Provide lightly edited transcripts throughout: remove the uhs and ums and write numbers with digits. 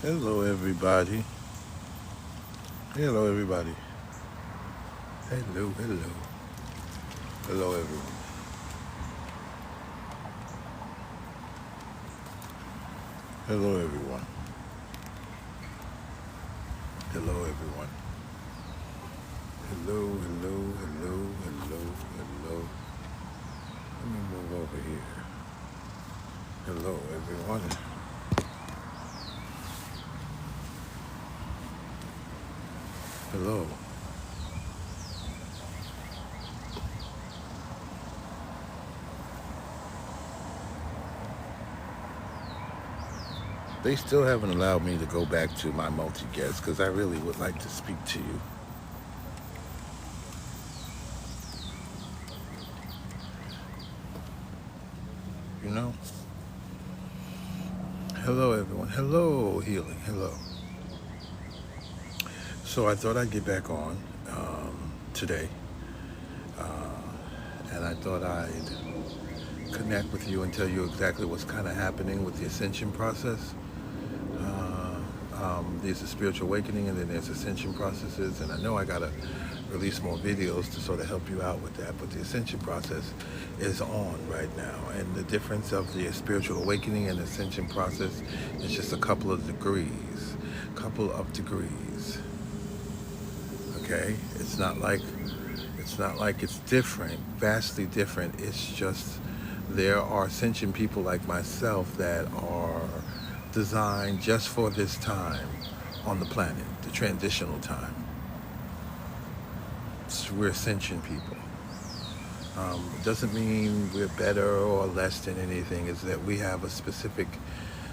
Hello, everybody. Hello, everybody. Hello, hello. Hello, everyone. Hello, everyone. Hello, everyone. Hello, hello, hello, hello, hello. Let me move over here. Hello, everyone. Hello. They still haven't allowed me to go back to my multi guest because I really would like to speak to you. You know? Hello, everyone. Hello, healing. Hello. So I thought I'd get back on today, and I thought I'd connect with you and tell you exactly what's kind of happening with the ascension process. There's a spiritual awakening, and then there's ascension processes, and I know I gotta release more videos to sort of help you out with that. But the ascension process is on right now, and the difference of the spiritual awakening and ascension process is just a couple of degrees, Okay, it's not like it's different, vastly different. It's just there are ascension people like myself that are designed just for this time on the planet, the transitional time. So we're ascension people. It doesn't mean we're better or less than anything. It's that we have a specific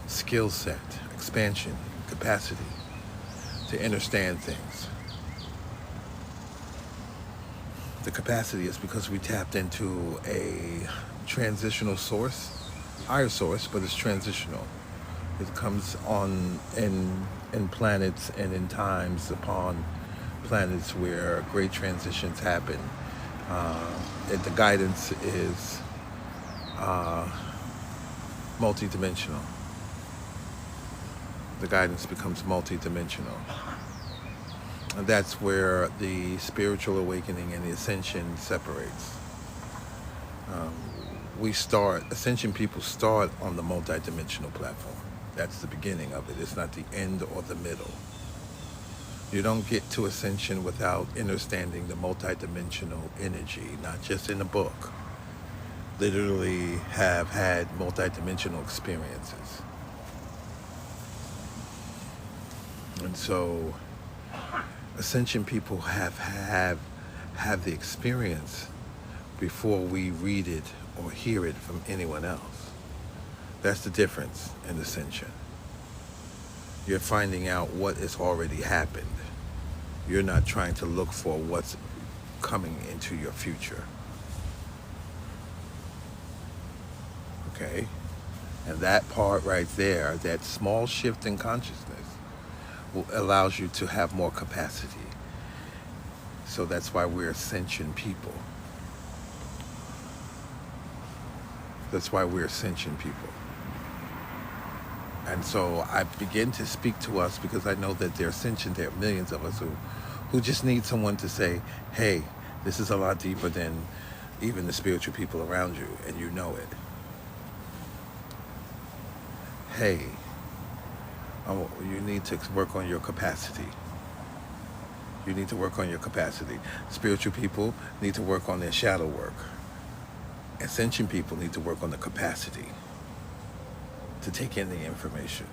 skill set, expansion, capacity to understand things. The capacity is because we tapped into a transitional source, higher source, but it's transitional. It comes on in planets and in times upon planets where great transitions happen. The guidance is multidimensional. The guidance becomes multidimensional. And that's where the spiritual awakening and the ascension separates. Um, Ascension people start on the multidimensional platform. That's the beginning of it. It's not the end or the middle. You don't get to ascension without understanding the multidimensional energy, not just in a book. Literally have had multidimensional experiences. And so ascension people have the experience before we read it or hear it from anyone else. That's the difference in ascension. You're finding out what has already happened. You're not trying to look for what's coming into your future. Okay? And that part right there, that small shift in consciousness, allows you to have more capacity. So that's why we're ascension people. That's why we're ascension people. And so I begin to speak to us because I know that there are ascension, there are millions of us who just need someone to say, hey, this is a lot deeper than even the spiritual people around you, and you know it. Hey, you need to work on your capacity. You need to work on your capacity. Spiritual people need to work on their shadow work. Ascension people need to work on the capacity to take in the information.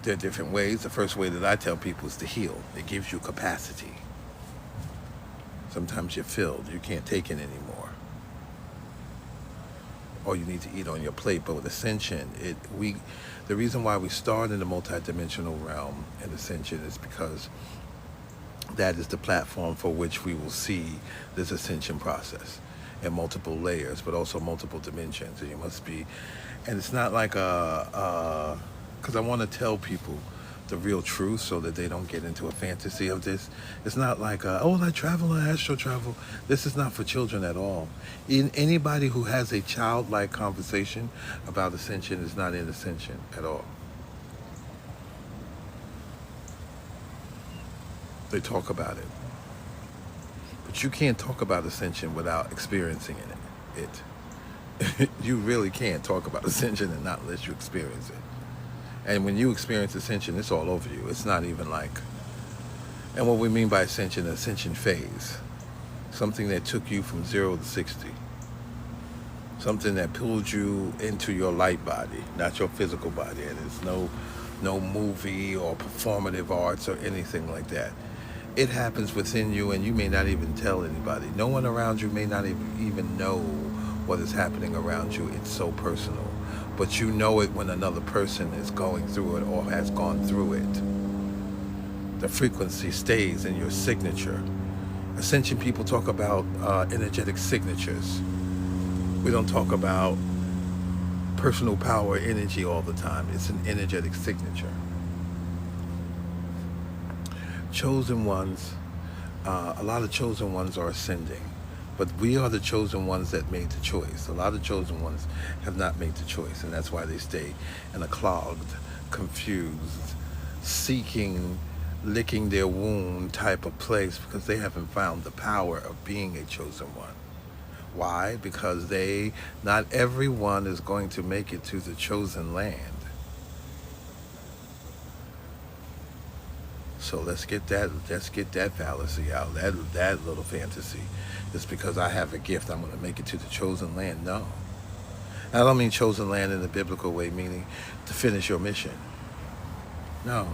There are different ways. The first way that I tell people is to heal. It gives you capacity. Sometimes you're filled. You can't take in anymore. Or you need to eat on your plate. But with ascension, the reason why we start in the multidimensional realm in ascension is because that is the platform for which we will see this ascension process in multiple layers, but also multiple dimensions. And you must be, and it's not like because I want to tell people the real truth so that they don't get into a fantasy of this. It's not like, I travel, I astral travel. This is not for children at all. Anybody who has a childlike conversation about ascension is not in ascension at all. They talk about it. But you can't talk about ascension without experiencing it. You really can't talk about ascension and not let you experience it. And when you experience ascension, it's all over you. It's not even like... And what we mean by ascension phase. Something that took you from 0 to 60. Something that pulled you into your light body, not your physical body. And it's no movie or performative arts or anything like that. It happens within you, and you may not even tell anybody. No one around you may not even know what is happening around you. It's so personal. But you know it when another person is going through it or has gone through it. The frequency stays in your signature. Ascension people talk about energetic signatures. We don't talk about personal power energy all the time. It's an energetic signature. Chosen ones, a lot of chosen ones are ascending, but we are the chosen ones that made the choice. A lot of chosen ones have not made the choice, and that's why they stay in a clogged, confused, seeking, licking their wound type of place, because they haven't found the power of being a chosen one. Why? Because not everyone is going to make it to the chosen land. So let's get that fallacy out, that little fantasy. It's because I have a gift, I'm going to make it to the chosen land. No. I don't mean chosen land in the biblical way, meaning to finish your mission. No.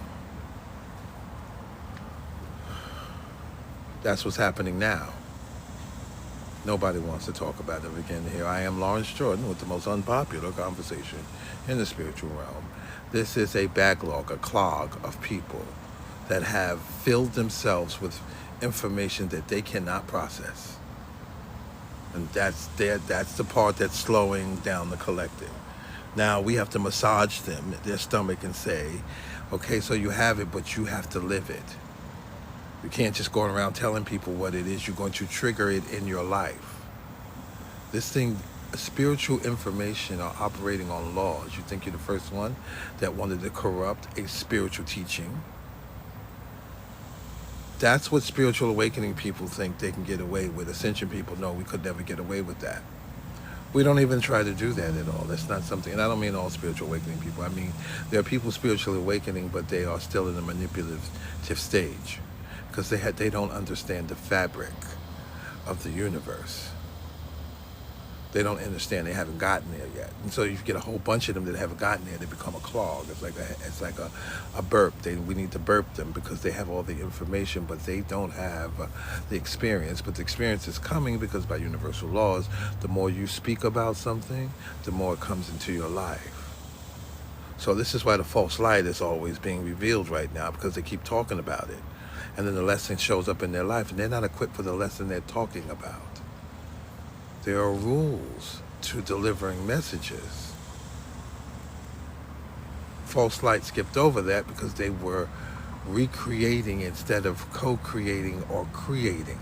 That's what's happening now. Nobody wants to talk about it again. Here I am, Lawrence Jordan, with the most unpopular conversation in the spiritual realm. This is a backlog, a clog of people that have filled themselves with information that they cannot process. And that's the part that's slowing down the collective. Now we have to massage them, their stomach, and say, okay, so you have it, but you have to live it. You can't just go around telling people what it is. You're going to trigger it in your life. This thing, spiritual information are operating on laws. You think you're the first one that wanted to corrupt a spiritual teaching? That's what spiritual awakening people think they can get away with. Ascension people know we could never get away with that. We don't even try to do that at all. That's not something, and I don't mean all spiritual awakening people. I mean, there are people spiritually awakening, but they are still in the manipulative stage, because they don't understand the fabric of the universe. They don't understand. They haven't gotten there yet. And so you get a whole bunch of them that haven't gotten there. They become a clog. It's like a burp. We need to burp them because they have all the information, but they don't have the experience. But the experience is coming because by universal laws, the more you speak about something, the more it comes into your life. So this is why the false light is always being revealed right now, because they keep talking about it. And then the lesson shows up in their life, and they're not equipped for the lesson they're talking about. There are rules to delivering messages. False light skipped over that because they were recreating instead of co-creating or creating.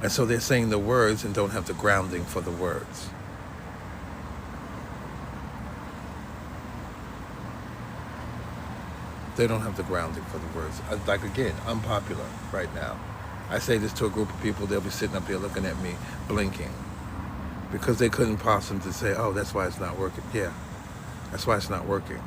And so they're saying the words and don't have the grounding for the words. They don't have the grounding for the words. Like, again, unpopular right now. I say this to a group of people, they'll be sitting up here looking at me, blinking. Because they couldn't possibly say, oh, that's why it's not working. Yeah, that's why it's not working.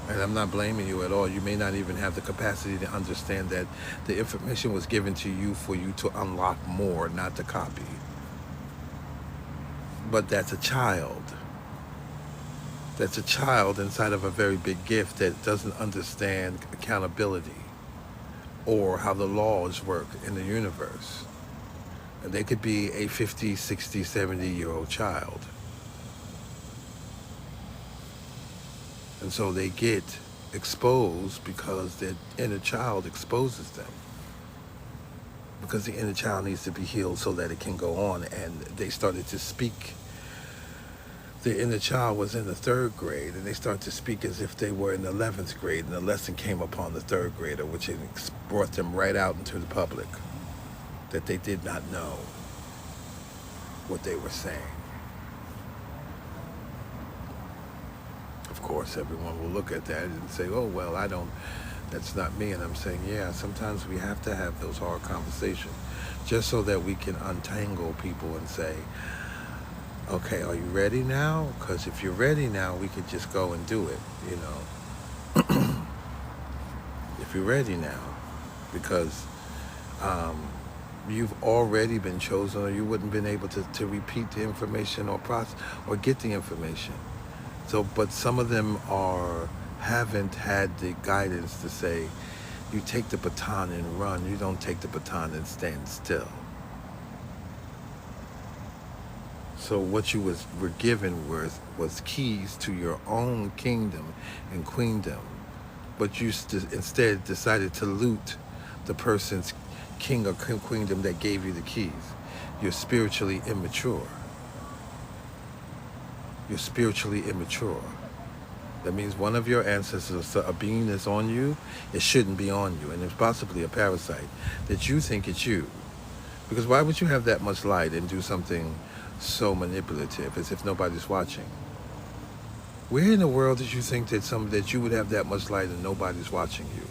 And I'm not blaming you at all. You may not even have the capacity to understand that the information was given to you for you to unlock more, not to copy. But that's a child. That's a child inside of a very big gift that doesn't understand accountability or how the laws work in the universe. And they could be a 50, 60, 70-year-old child. And so they get exposed because their inner child exposes them. Because the inner child needs to be healed so that it can go on. And they started to speak. The inner child was in the 3rd grade, and they started to speak as if they were in the 11th grade, and the lesson came upon the 3rd grader, which brought them right out into the public, that they did not know what they were saying. course, everyone will look at that and say, oh, well, that's not me. And I'm saying, yeah, sometimes we have to have those hard conversations just so that we can untangle people and say, okay, are you ready now? Because if you're ready now, we could just go and do it, you know. If you're ready now, because you've already been chosen, or you wouldn't been able to repeat the information or process or get the information. So, but some of them haven't had the guidance to say, you take the baton and run. You don't take the baton and stand still. So what you were given was keys to your own kingdom and queendom, but you instead decided to loot the person's king or queendom that gave you the keys. You're spiritually immature. You're spiritually immature. That means one of your ancestors, a being that's on you, it shouldn't be on you. And it's possibly a parasite that you think it's you. Because why would you have that much light and do something so manipulative as if nobody's watching? Where in the world did you think that you would have that much light and nobody's watching you?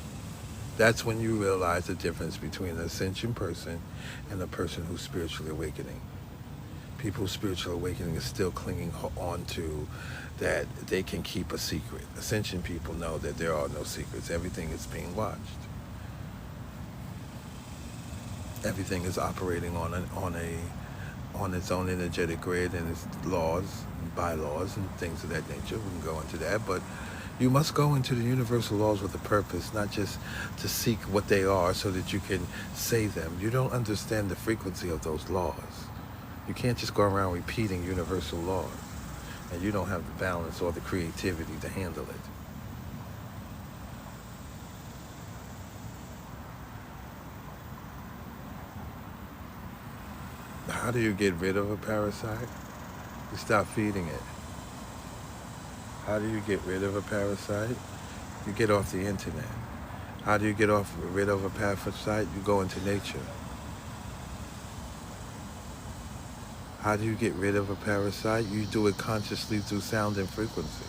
That's when you realize the difference between an ascension person and a person who's spiritually awakening. People's spiritual awakening is still clinging on to that they can keep a secret. Ascension people know that there are no secrets. Everything is being watched. Everything is operating on its own energetic grid and its laws and bylaws and things of that nature. We can go into that, but you must go into the universal laws with a purpose, not just to seek what they are so that you can say them. You don't understand the frequency of those laws. You can't just go around repeating universal laws, and you don't have the balance or the creativity to handle it. How do you get rid of a parasite? You stop feeding it. How do you get rid of a parasite? You get off the internet. How do you get rid of a parasite? You go into nature. How do you get rid of a parasite? You do it consciously through sound and frequency.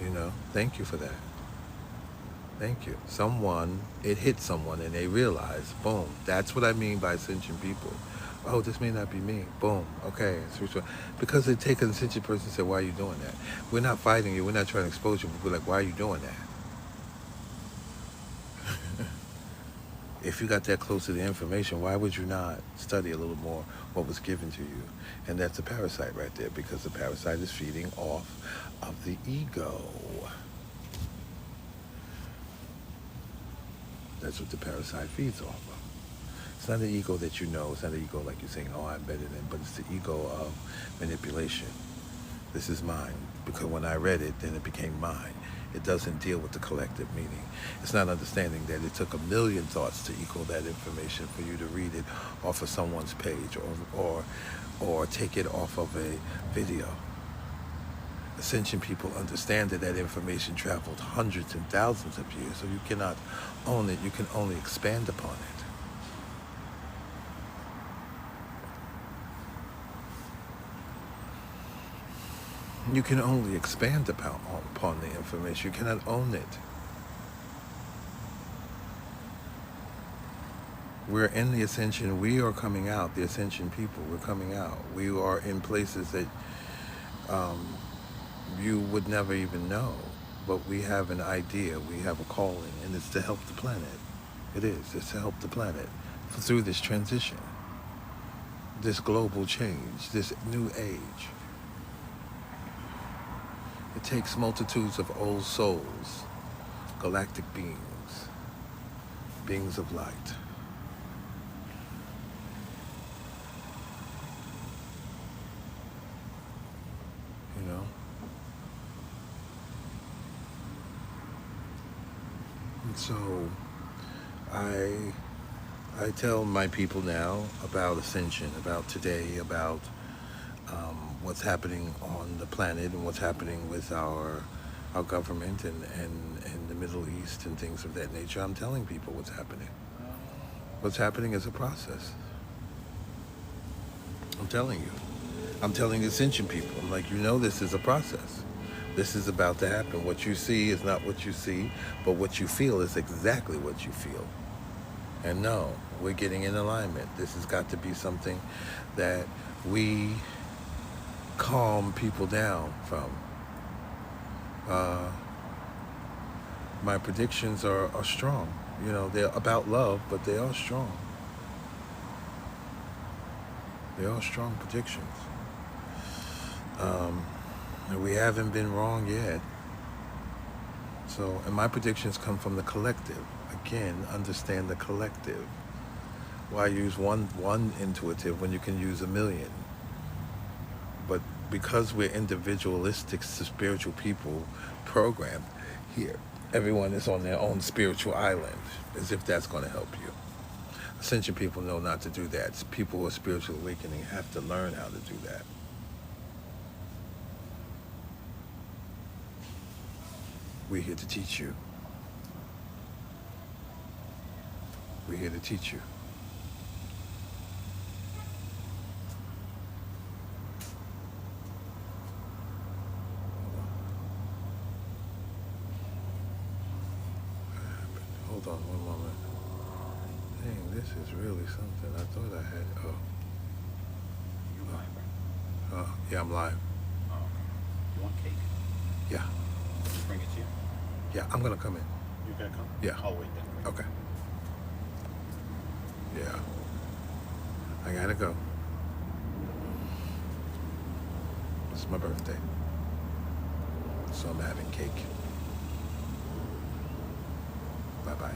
You know, thank you for that. Thank you. It hit someone and they realize, boom, that's what I mean by ascension people. Oh, this may not be me. Boom. Okay. Because they take an ascension person and say, why are you doing that? We're not fighting you. We're not trying to expose you. But we're like, why are you doing that? If you got that close to the information, why would you not study a little more what was given to you? And that's a parasite right there, because the parasite is feeding off of the ego. That's what the parasite feeds off of. It's not the ego that you know. It's not the ego like you're saying, oh, I'm better than, but it's the ego of manipulation. This is mine. Because when I read it, then it became mine. It doesn't deal with the collective meaning. It's not understanding that it took 1,000,000 thoughts to equal that information for you to read it off of someone's page or take it off of a video. Ascension people understand that information traveled hundreds and thousands of years, so you cannot own it. You can only expand upon it. You can only expand upon the information. You cannot own it. We're in the ascension. We are coming out. The ascension people, we're coming out. We are in places that you would never even know. But we have an idea. We have a calling, and it's to help the planet. It is. It's to help the planet through this transition, this global change, this new age. It takes multitudes of old souls, galactic beings, beings of light. You know? And so I tell my people now about Ascension, about today, about what's happening on the planet and what's happening with our government and the Middle East and things of that nature. I'm telling people what's happening. What's happening is a process. I'm telling you. I'm telling Ascension people, I'm like, this is a process. This is about to happen. What you see is not what you see, but what you feel is exactly what you feel. And no, we're getting in alignment. This has got to be something that we calm people down from. My predictions are strong. They're about love, but they are strong. They are strong predictions. And we haven't been wrong yet. So, and my predictions come from the collective. Again, understand the collective. Why use one intuitive when you can use a million? But because we're individualistic spiritual people programmed here, everyone is on their own spiritual island, as if that's going to help you. Ascension people know not to do that. People who are spiritual awakening have to learn how to do that. We're here to teach you. We're here to teach you. Hold on one moment. Dang, this is really something. I thought I had. You live, right? Yeah, I'm live. Oh, okay. You want cake? Yeah. Just bring it to you. Yeah, I'm gonna come in. You're gonna come? Yeah. I'll wait then. Okay. Yeah. I gotta go. It's my birthday. So I'm having cake. Bye-bye.